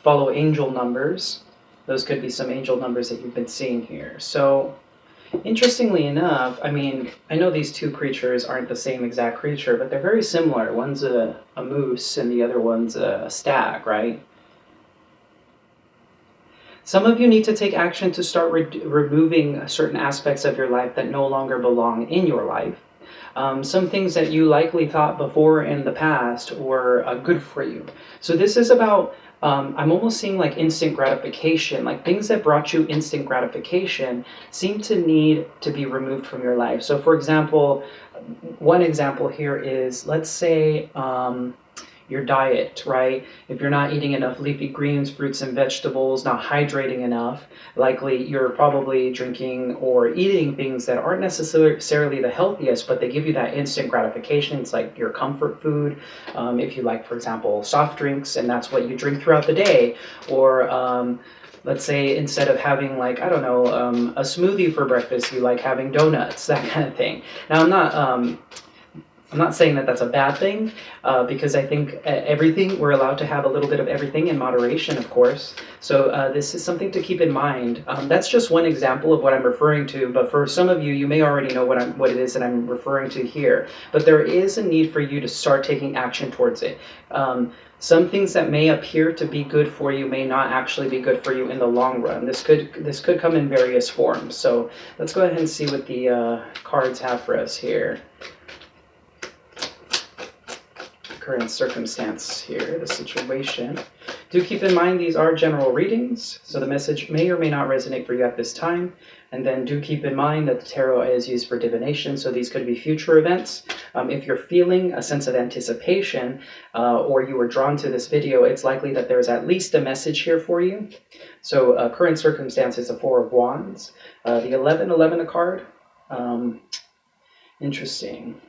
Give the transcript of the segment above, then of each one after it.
follow angel numbers. Those could be some angel numbers that you've been seeing here. So interestingly enough, I mean, I know these two creatures aren't the same exact creature, but they're very similar. One's a moose and the other one's a stag, right? Some of you need to take action to start removing certain aspects of your life that no longer belong in your life. Some things that you likely thought before in the past were good for you. So this is about, I'm almost seeing like instant gratification, like things that brought you instant gratification seem to need to be removed from your life. So for example, one example here is, let's say, your diet, right? If you're not eating enough leafy greens, fruits and vegetables, not hydrating enough, likely you're probably drinking or eating things that aren't necessarily the healthiest, but they give you that instant gratification. It's like your comfort food. If you like, for example, soft drinks, and that's what you drink throughout the day, or let's say instead of having, like, I don't know, a smoothie for breakfast, you like having donuts, that kind of thing. Now, I'm not saying that that's a bad thing, because I think everything, we're allowed to have a little bit of everything in moderation, of course. So this is something to keep in mind. That's just one example of what I'm referring to, but for some of you, you may already know what it is that I'm referring to here. But there is a need for you to start taking action towards it. Some things that may appear to be good for you may not actually be good for you in the long run. This could come in various forms. So let's go ahead and see what the cards have for us here. Current circumstance here, the situation. Do keep in mind these are general readings, so the message may or may not resonate for you at this time. And then do keep in mind that the tarot is used for divination, so these could be future events. If you're feeling a sense of anticipation, or you were drawn to this video, it's likely that there's at least a message here for you. So current circumstance is the Four of Wands. The 11 a card. Interesting.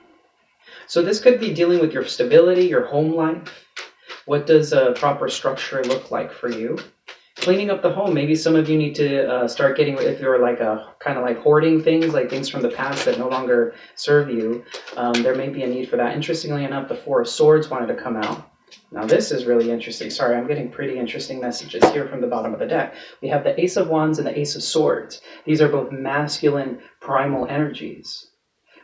So this could be dealing with your stability, your home life. What does a proper structure look like for you? Cleaning up the home. Maybe some of you need to start getting, if you're like kind of like hoarding things, like things from the past that no longer serve you, there may be a need for that. Interestingly enough, the Four of Swords wanted to come out. Now this is really interesting. Sorry, I'm getting pretty interesting messages here from the bottom of the deck. We have the Ace of Wands and the Ace of Swords. These are both masculine primal energies,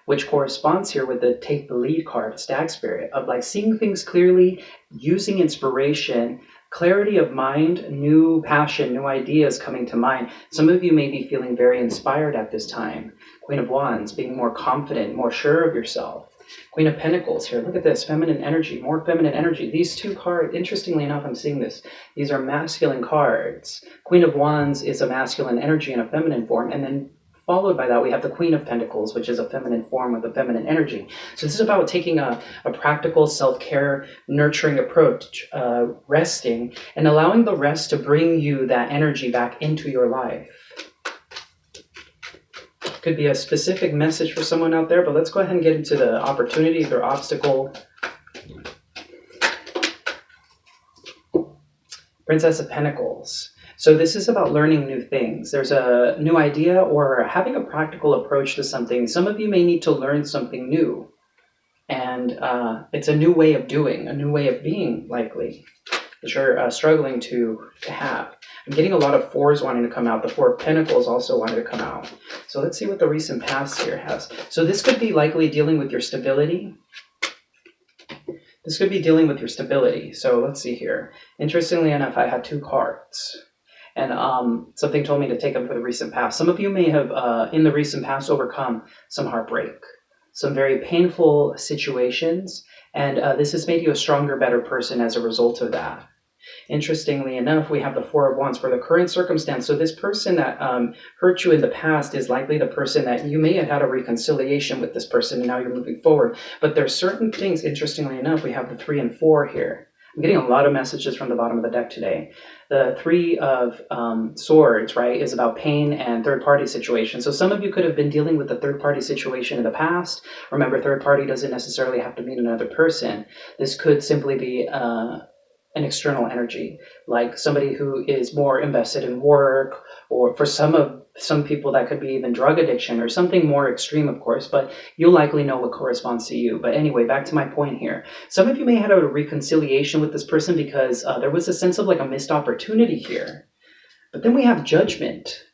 which corresponds here with the Take the Lead card, Stag Spirit, of like seeing things clearly, using inspiration, clarity of mind, new passion, new ideas coming to mind. Some of you may be feeling very inspired at this time. Queen of Wands, being more confident, more sure of yourself. Queen of Pentacles here, look at this, feminine energy, more feminine energy. These two cards, interestingly enough, I'm seeing this, these are masculine cards. Queen of Wands is a masculine energy in a feminine form, and then followed by that, we have the Queen of Pentacles, which is a feminine form with a feminine energy. So this is about taking a practical self-care, nurturing approach, resting, and allowing the rest to bring you that energy back into your life. Could be a specific message for someone out there, but let's go ahead and get into the opportunity or obstacle. Princess of Pentacles. So this is about learning new things. There's a new idea or having a practical approach to something. Some of you may need to learn something new. And it's a new way of doing, a new way of being, likely, that you're struggling to have. I'm getting a lot of fours wanting to come out. The Four of Pentacles also wanted to come out. So let's see what the recent past here has. So this could be likely dealing with your stability. This could be dealing with your stability. So let's see here. Interestingly enough, I had two cards. And something told me to take them for the recent past. Some of you may have, in the recent past, overcome some heartbreak, some very painful situations, and this has made you a stronger, better person as a result of that. Interestingly enough, we have the Four of Wands for the current circumstance. So this person that hurt you in the past is likely the person that you may have had a reconciliation with this person, and now you're moving forward. But there's certain things, interestingly enough, we have the 3 and 4 here. I'm getting a lot of messages from the bottom of the deck today. The 3 of Swords, right, is about pain and third-party situations. So some of you could have been dealing with a third-party situation in the past. Remember, third party doesn't necessarily have to mean another person. This could simply be an external energy, like somebody who is more invested in work, or for some of Some people that could be even drug addiction or something more extreme, of course, but you'll likely know what corresponds to you. But anyway, back to my point here. Some of you may have had a reconciliation with this person because there was a sense of like a missed opportunity here. But then we have judgment.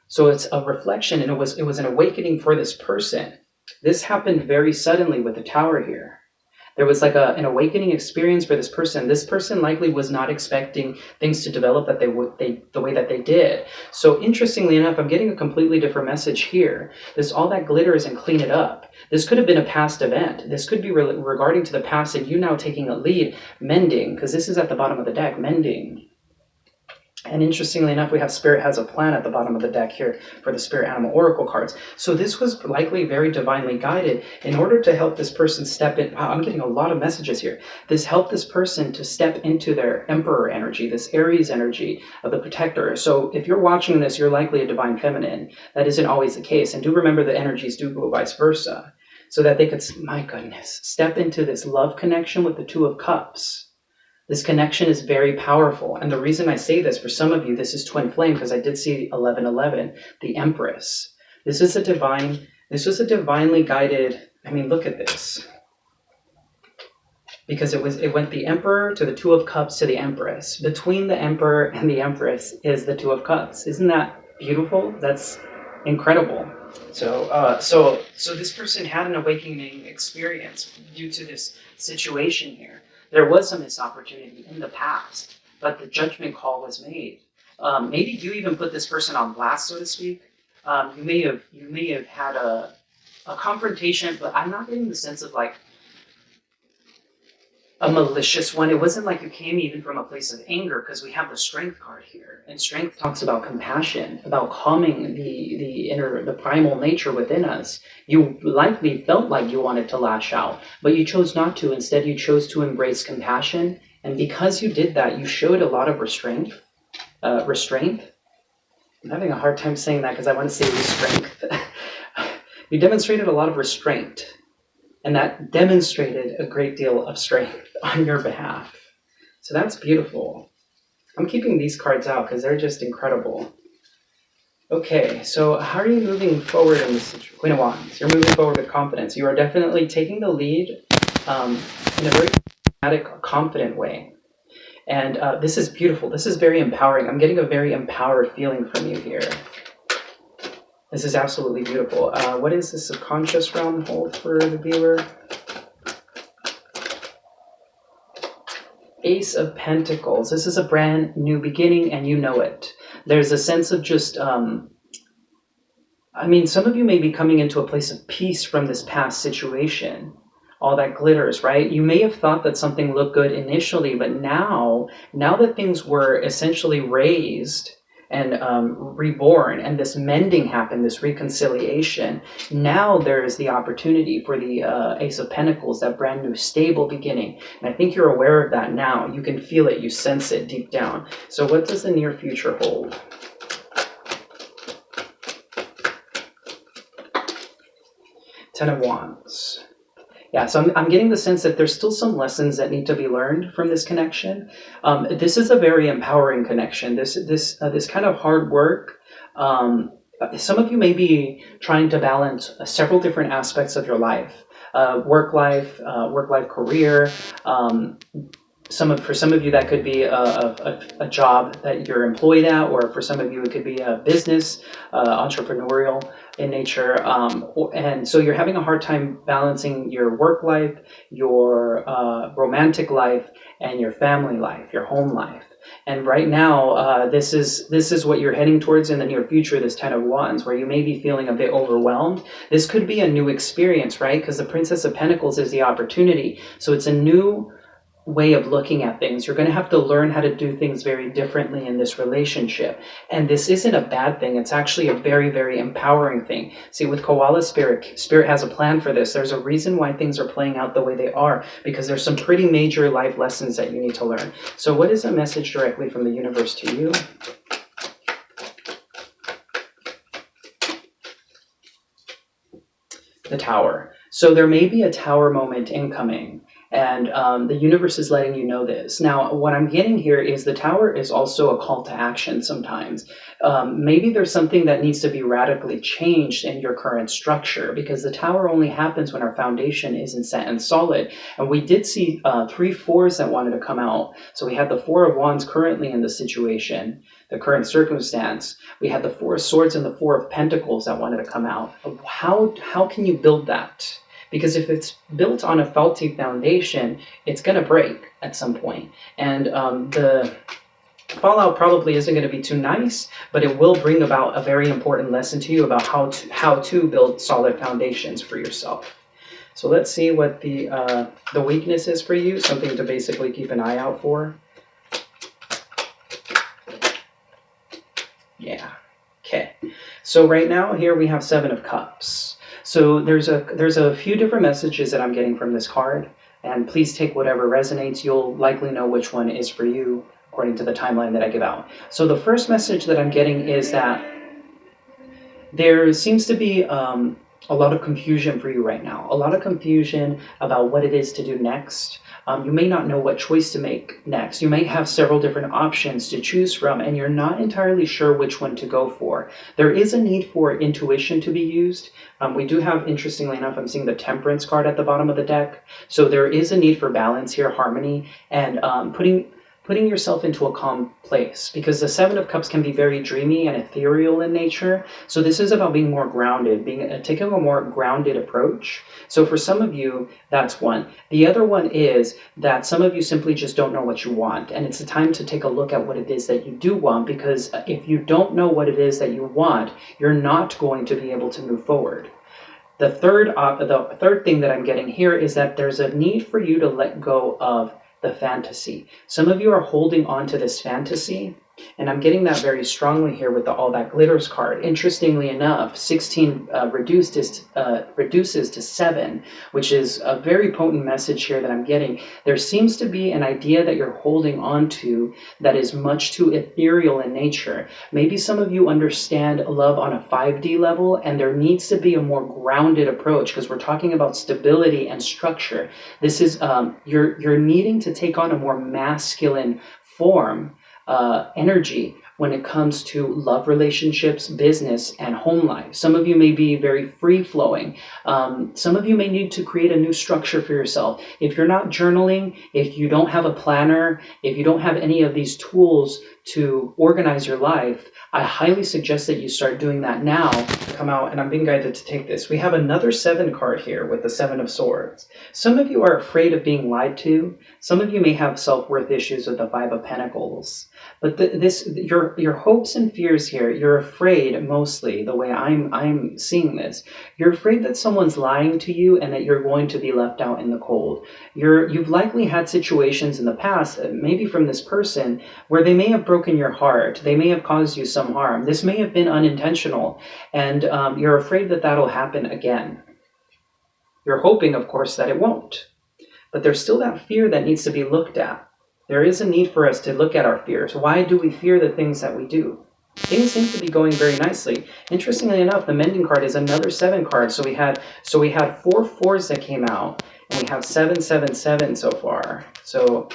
So it's a reflection, and it was an awakening for this person. This happened very suddenly with the Tower here. There was like an awakening experience for this person. This person likely was not expecting things to develop that the way that they did. So interestingly enough, I'm getting a completely different message here. This all that glitters and clean it up. This could have been a past event. This could be regarding to the past and you now taking a lead, mending, because this is at the bottom of the deck, mending. And interestingly enough, we have Spirit has a plan at the bottom of the deck here for the Spirit Animal Oracle cards. So this was likely very divinely guided in order to help this person step in. Wow, I'm getting a lot of messages here. This helped this person to step into their Emperor energy, this Aries energy of the Protector. So if you're watching this, you're likely a Divine Feminine. That isn't always the case. And do remember the energies do go vice versa. So that they could, my goodness, step into this love connection with the Two of Cups. This connection is very powerful. And the reason I say this, for some of you, this is twin flame, because I did see 1111, the Empress. This was a divinely guided, I mean, look at this. Because it went the Emperor to the Two of Cups to the Empress. Between the Emperor and the Empress is the Two of Cups. Isn't that beautiful? That's incredible. So this person had an awakening experience due to this situation here. There was a missed opportunity in the past, but the judgment call was made. Maybe you even put this person on blast, so to speak. You may have had a confrontation, but I'm not getting the sense of like a malicious one. It wasn't like you came even from a place of anger, because we have the Strength card here, and Strength talks about compassion, about calming the primal nature within us. You likely felt like you wanted to lash out, but you chose not to. Instead, you chose to embrace compassion, and because you did that, you showed a lot of restraint. I'm having a hard time saying that because I want to say restraint. You demonstrated a lot of restraint. And that demonstrated a great deal of strength on your behalf. So that's beautiful. I'm keeping these cards out because they're just incredible. Okay, so how are you moving forward in this situation? Queen of Wands, you're moving forward with confidence. You are definitely taking the lead in a very dramatic, confident way. And this is beautiful. This is very empowering. I'm getting a very empowered feeling from you here. This is absolutely beautiful. What is the subconscious realm hold for the viewer? Ace of Pentacles. This is a brand new beginning, and you know it. There's a sense of just, some of you may be coming into a place of peace from this past situation. All that glitters, right? You may have thought that something looked good initially, but now that things were essentially raised and reborn, and this mending happened, this reconciliation, now there is the opportunity for the Ace of Pentacles, that brand new stable beginning. And I think you're aware of that now. You can feel it, you sense it deep down. So what does the near future hold? Ten of Wands. Yeah, so I'm getting the sense that there's still some lessons that need to be learned from this connection. This is a very empowering connection. This kind of hard work. Some of you may be trying to balance several different aspects of your life, work life, career. For some of you, that could be a job that you're employed at, or for some of you, it could be a business, entrepreneurial in nature. And so you're having a hard time balancing your work life, your romantic life, and your family life, your home life. And right now, this is what you're heading towards in the near future, this Ten of Wands, where you may be feeling a bit overwhelmed. This could be a new experience, right? Because the Princess of Pentacles is the opportunity. So it's a new way of looking at things. You're going to have to learn how to do things very differently in this relationship. And this isn't a bad thing. It's actually a very, very empowering thing. See, with Koala Spirit has a plan for this. There's a reason why things are playing out the way they are, because there's some pretty major life lessons that you need to learn. So what is a message directly from the universe to you? The Tower. So there may be a Tower moment incoming. And the universe is letting you know this. Now, what I'm getting here is the Tower is also a call to action sometimes. Maybe there's something that needs to be radically changed in your current structure, because the Tower only happens when our foundation isn't set and solid. And we did see 3 fours that wanted to come out. So we had the Four of Wands currently in the situation, the current circumstance. We had the Four of Swords and the Four of Pentacles that wanted to come out. How can you build that? Because if it's built on a faulty foundation, it's going to break at some point. And the fallout probably isn't going to be too nice, but it will bring about a very important lesson to you about how to build solid foundations for yourself. So let's see what the weakness is for you, something to basically keep an eye out for. Yeah. Okay. So right now here we have 7 of Cups. So there's a few different messages that I'm getting from this card, and please take whatever resonates. You'll likely know which one is for you according to the timeline that I give out. So the first message that I'm getting is that there seems to be a lot of confusion for you right now. A lot of confusion about what it is to do next. You may not know what choice to make next. You may have several different options to choose from, and you're not entirely sure which one to go for. There is a need for intuition to be used. We do have, interestingly enough, I'm seeing the Temperance card at the bottom of the deck. So there is a need for balance here, harmony, and putting yourself into a calm place, because the 7 of Cups can be very dreamy and ethereal in nature. So this is about being more grounded, taking a more grounded approach. So for some of you, that's one. The other one is that some of you simply just don't know what you want, and it's a time to take a look at what it is that you do want, because if you don't know what it is that you want, you're not going to be able to move forward. The third thing that I'm getting here is that there's a need for you to let go of the fantasy. Some of you are holding on to this fantasy, and I'm getting that very strongly here with the All That Glitters card. Interestingly enough, 16 reduces to 7, which is a very potent message here that I'm getting. There seems to be an idea that you're holding on to that is much too ethereal in nature. Maybe some of you understand love on a 5D level, and there needs to be a more grounded approach, because we're talking about stability and structure. This is you're needing to take on a more masculine form, energy when it comes to love relationships, business, and home life. Some of you may be very free-flowing. Some of you may need to create a new structure for yourself. If you're not journaling, if you don't have a planner, if you don't have any of these tools to organize your life, I highly suggest that you start doing that now. Come out, and I'm being guided to take this. We have another 7 card here with the 7 of Swords. Some of you are afraid of being lied to. Some of you may have self-worth issues with the 5 of Pentacles. But your hopes and fears here, you're afraid, mostly the way I'm seeing this, you're afraid that someone's lying to you and that you're going to be left out in the cold. You've likely had situations in the past, maybe from this person, where they may have broken your heart. They may have caused you some harm. This may have been unintentional, and you're afraid that that'll happen again. You're hoping, of course, that it won't. But there's still that fear that needs to be looked at. There is a need for us to look at our fears. Why do we fear the things that we do? Things seem to be going very nicely. Interestingly enough, the Mending card is another 7 card. So we had 4 fours that came out, and we have 7, 7, 7 so far. So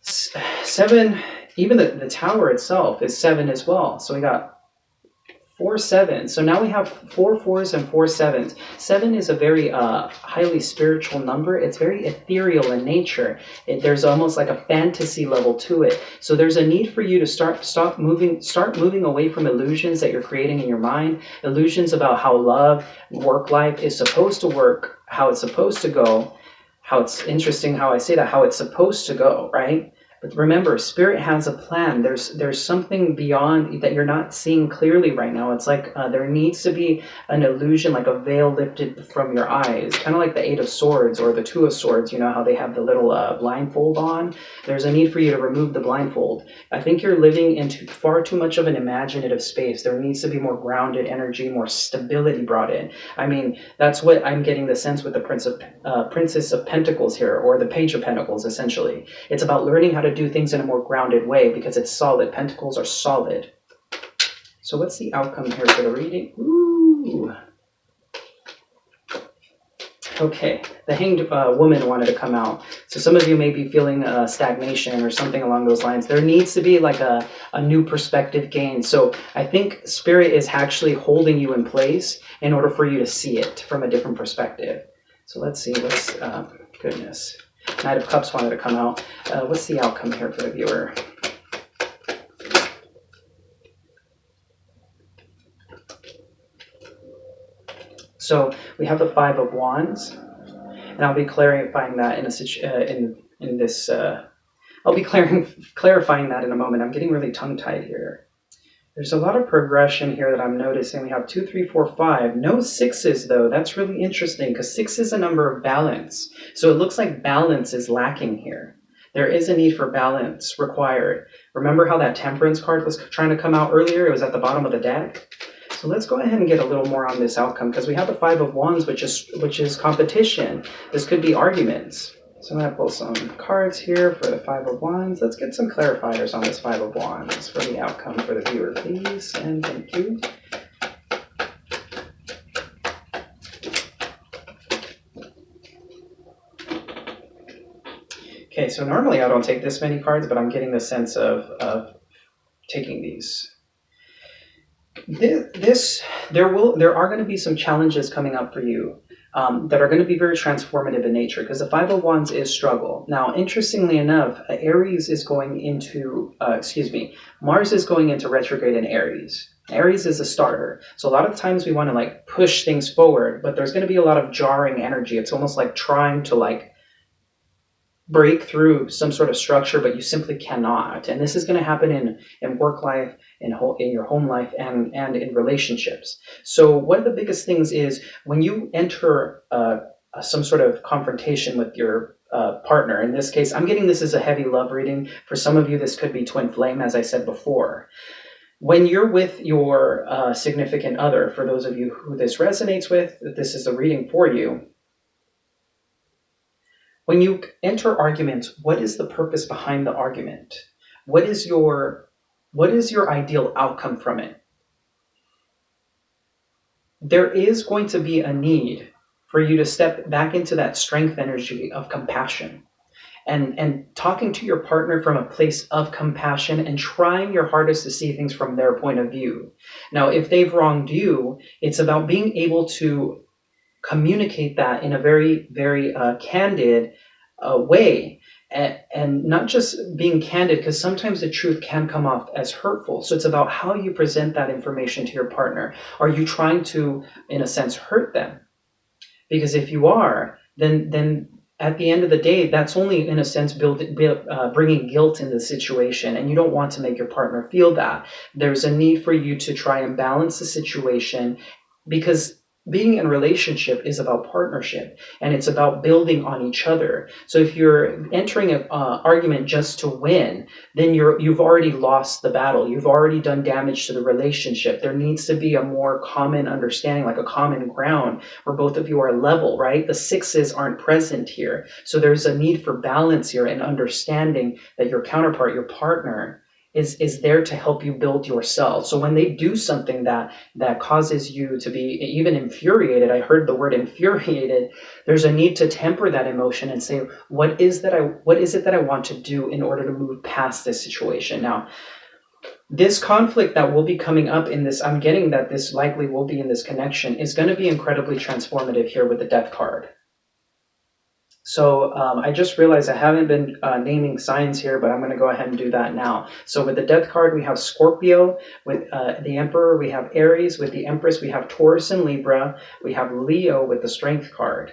7, even the Tower itself is 7 as well. So we got 4 7s. So now we have 4 4s and 4 7s. 7 is a very highly spiritual number. It's very ethereal in nature. There's almost like a fantasy level to it. So there's a need for you to start moving away from illusions that you're creating in your mind. Illusions about how love, work life is supposed to work, how it's supposed to go. How it's interesting how I say that, how it's supposed to go, right? But remember, Spirit has a plan. There's something beyond that you're not seeing clearly right now. It's like there needs to be an illusion, like a veil lifted from your eyes. Kind of like the 8 of Swords or the 2 of Swords, you know, how they have the little blindfold on. There's a need for you to remove the blindfold. I think you're living into far too much of an imaginative space. There needs to be more grounded energy, more stability brought in. I mean, that's what I'm getting the sense with the Princess of Pentacles here, or the Page of Pentacles, essentially. It's about learning how to do things in a more grounded way, because it's solid. Pentacles are solid. So what's the outcome here for the reading? Ooh. Okay, the Hanged Woman wanted to come out. So some of you may be feeling stagnation or something along those lines. There needs to be like a new perspective gain. So I think Spirit is actually holding you in place in order for you to see it from a different perspective. So let's see, goodness. Knight of Cups wanted to come out. What's the outcome here for the viewer? So we have the Five of Wands, and I'll be clarifying that in this. I'll be clarifying that in a moment. I'm getting really tongue-tied here. There's a lot of progression here that I'm noticing. We have 2, 3, 4, 5. No sixes though. That's really interesting because 6 is a number of balance. So it looks like balance is lacking here. There is a need for balance required. Remember how that Temperance card was trying to come out earlier? It was at the bottom of the deck. So let's go ahead and get a little more on this outcome because we have the Five of Wands, which is competition. This could be arguments. So I'm going to pull some cards here for the Five of Wands. Let's get some clarifiers on this Five of Wands for the outcome for the viewer, please. And thank you. Okay, so normally I don't take this many cards, but I'm getting the sense of taking these. There are going to be some challenges coming up for you that are going to be very transformative in nature because the Five of Wands is struggle. Now, interestingly enough, Mars is going into retrograde in Aries. Aries is a starter. So a lot of times we want to like push things forward, but there's going to be a lot of jarring energy. It's almost like trying to like break through some sort of structure, but you simply cannot. And this is going to happen in work life, in your home life, and in relationships. So one of the biggest things is when you enter some sort of confrontation with your partner. In this case, I'm getting this as a heavy love reading. For some of you, this could be twin flame, as I said before. When you're with your significant other, for those of you who this resonates with, this is a reading for you. When you enter arguments, what is the purpose behind the argument? What is your ideal outcome from it? There is going to be a need for you to step back into that strength energy of compassion and talking to your partner from a place of compassion and trying your hardest to see things from their point of view. Now, if they've wronged you, it's about being able to communicate that in a very, very candid way, and not just being candid, because sometimes the truth can come off as hurtful. So it's about how you present that information to your partner. Are you trying to, in a sense, hurt them? Because if you are, then at the end of the day, that's only, in a sense, bringing guilt into the situation, and you don't want to make your partner feel that. There's a need for you to try and balance the situation, because being in a relationship is about partnership, and it's about building on each other. So if you're entering an argument just to win, then you've already lost the battle. You've already done damage to the relationship. There needs to be a more common understanding, like a common ground where both of you are level, right? The sixes aren't present here. So there's a need for balance here and understanding that your counterpart, your partner, is there to help you build yourself. So when they do something that causes you to be even infuriated, I heard the word infuriated, there's a need to temper that emotion and say, what is it that I want to do in order to move past this situation? Now, this conflict that will be coming up in this, I'm getting that this likely will be in this connection, is going to be incredibly transformative here with the Death card. So I just realized I haven't been naming signs here, but I'm going to go ahead and do that now. So with the Death card, we have Scorpio. With the Emperor, we have Aries. With the Empress, we have Taurus and Libra. We have Leo with the Strength card.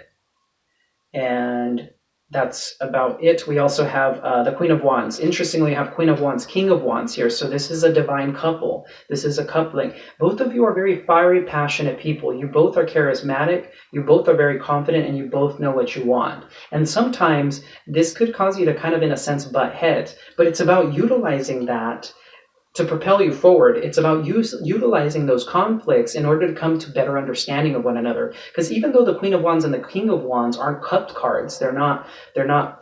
And that's about it. We also have the Queen of Wands. Interestingly, we have Queen of Wands, King of Wands here. So this is a divine couple. This is a coupling. Both of you are very fiery, passionate people. You both are charismatic. You both are very confident, and you both know what you want. And sometimes this could cause you to kind of, in a sense, butt heads. But it's about utilizing that to propel you forward. It's about utilizing those conflicts in order to come to better understanding of one another. Because even though the Queen of Wands and the King of Wands aren't cupped cards, they're not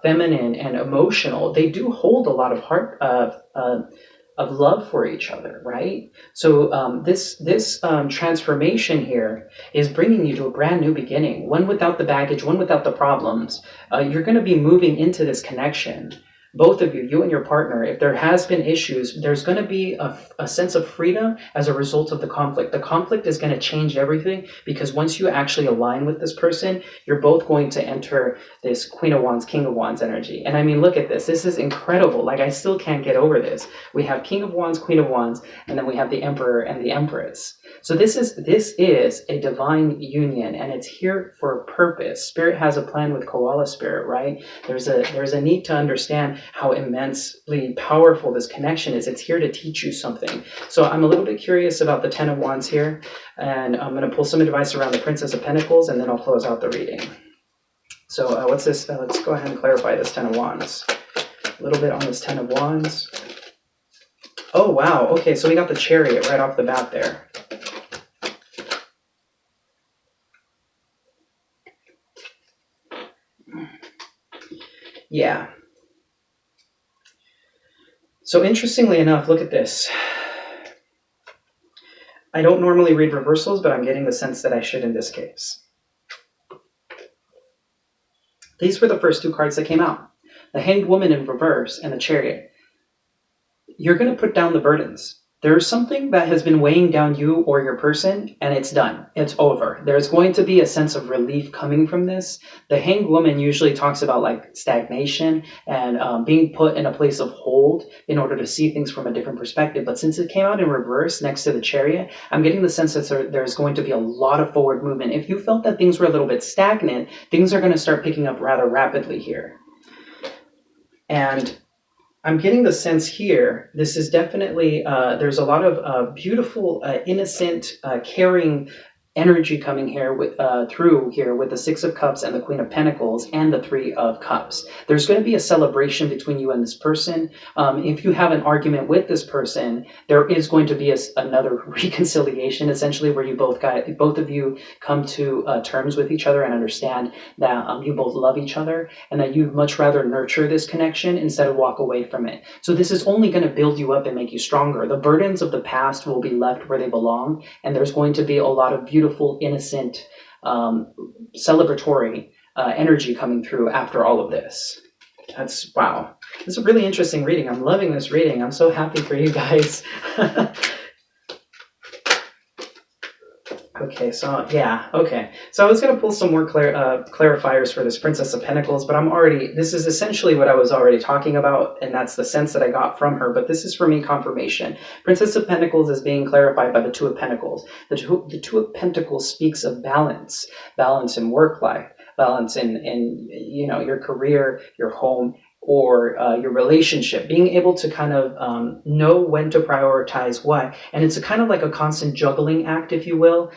feminine and emotional, they do hold a lot of of love for each other, right? So this transformation here is bringing you to a brand new beginning, one without the baggage, one without the problems. You're going to be moving into this connection. Both of you, you and your partner, if there has been issues, there's going to be a sense of freedom as a result of the conflict. The conflict is going to change everything, because once you actually align with this person, you're both going to enter this Queen of Wands, King of Wands energy. And I mean, look at this. This is incredible. Like, I still can't get over this. We have King of Wands, Queen of Wands, and then we have the Emperor and the Empress. So this is a divine union, and it's here for a purpose. Spirit has a plan with Koala Spirit, right? There's a need to understand how immensely powerful this connection is. It's here to teach you something. So I'm a little bit curious about the Ten of Wands here, and I'm going to pull some advice around the Princess of Pentacles, and then I'll close out the reading. So what's this? Let's go ahead and clarify this Ten of Wands. A little bit on this Ten of Wands. Oh, wow. Okay, so we got the Chariot right off the bat there. Yeah. So interestingly enough, look at this. I don't normally read reversals, but I'm getting the sense that I should in this case. These were the first two cards that came out. The Hanged Woman in reverse and the Chariot. You're going to put down the burdens. There's something that has been weighing down you or your person, and it's done. It's over. There's going to be a sense of relief coming from this. The Hanged Woman usually talks about like stagnation and being put in a place of hold in order to see things from a different perspective. But since it came out in reverse next to the Chariot, I'm getting the sense that there's going to be a lot of forward movement. If you felt that things were a little bit stagnant, things are going to start picking up rather rapidly here. And I'm getting the sense here, this is definitely, there's a lot of beautiful, innocent, caring energy coming here with through here with the Six of Cups and the Queen of Pentacles and the Three of Cups. There's going to be a celebration between you and this person. If you have an argument with this person, there is going to be another reconciliation, essentially, where you both of you come to terms with each other and understand that you both love each other and that you'd much rather nurture this connection instead of walk away from it. So this is only going to build you up and make you stronger. The burdens of the past will be left where they belong, and there's going to be a lot of beautiful, innocent, celebratory energy coming through after all of this. That's, wow. This is a really interesting reading. I'm loving this reading. I'm so happy for you guys. Okay, so yeah, okay. So I was going to pull some more clarifiers for this Princess of Pentacles, but this is essentially what I was already talking about, and that's the sense that I got from her, but this is for me confirmation. Princess of Pentacles is being clarified by the Two of Pentacles. The Two of Pentacles speaks of balance in work life, balance in your career, your home, or your relationship, being able to kind of know when to prioritize what. And it's kind of like a constant juggling act, if you will.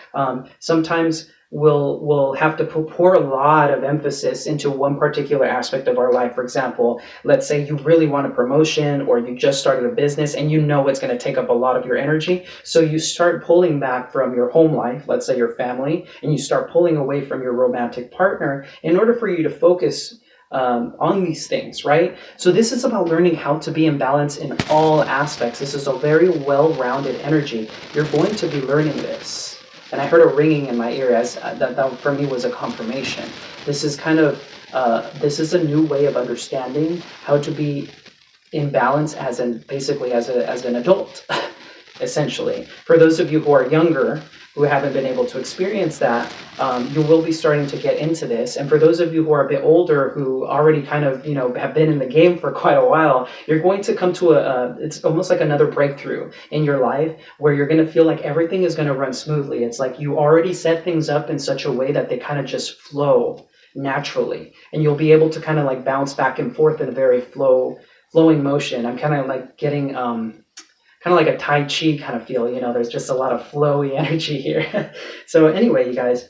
Sometimes we'll have to pour a lot of emphasis into one particular aspect of our life. For example, let's say you really want a promotion, or you just started a business and you know it's going to take up a lot of your energy. So you start pulling back from your home life, let's say your family, and you start pulling away from your romantic partner in order for you to focus on these things, right? So this is about learning how to be in balance in all aspects. This is a very well-rounded energy. You're going to be learning this. And I heard a ringing in my ear as that for me was a confirmation. This is kind of, this is a new way of understanding how to be in balance basically as an adult, essentially. For those of you who are younger, who haven't been able to experience that, you will be starting to get into this. And for those of you who are a bit older, who already kind of, have been in the game for quite a while, you're going to come to it's almost like another breakthrough in your life where you're going to feel like everything is going to run smoothly. It's like you already set things up in such a way that they kind of just flow naturally. And you'll be able to kind of like bounce back and forth in a very flowing motion. I'm kind of like getting, kind of like a Tai Chi kind of feel, there's just a lot of flowy energy here. So anyway, you guys,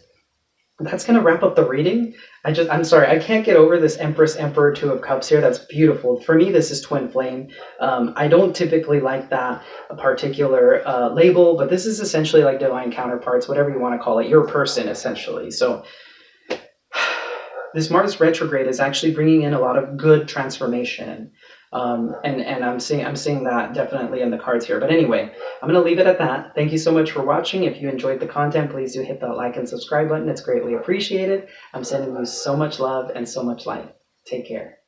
that's going to wrap up the reading. I'm sorry, I can't get over this Empress, Emperor, Two of Cups here. That's beautiful. For me, this is twin flame. I don't typically like that particular label, but this is essentially like divine counterparts, whatever you want to call it, your person, essentially. So this Mars retrograde is actually bringing in a lot of good transformation. And I'm seeing that definitely in the cards here. But anyway, I'm going to leave it at that. Thank you so much for watching. If you enjoyed the content, please do hit that like and subscribe button. It's greatly appreciated. I'm sending you so much love and so much light. Take care.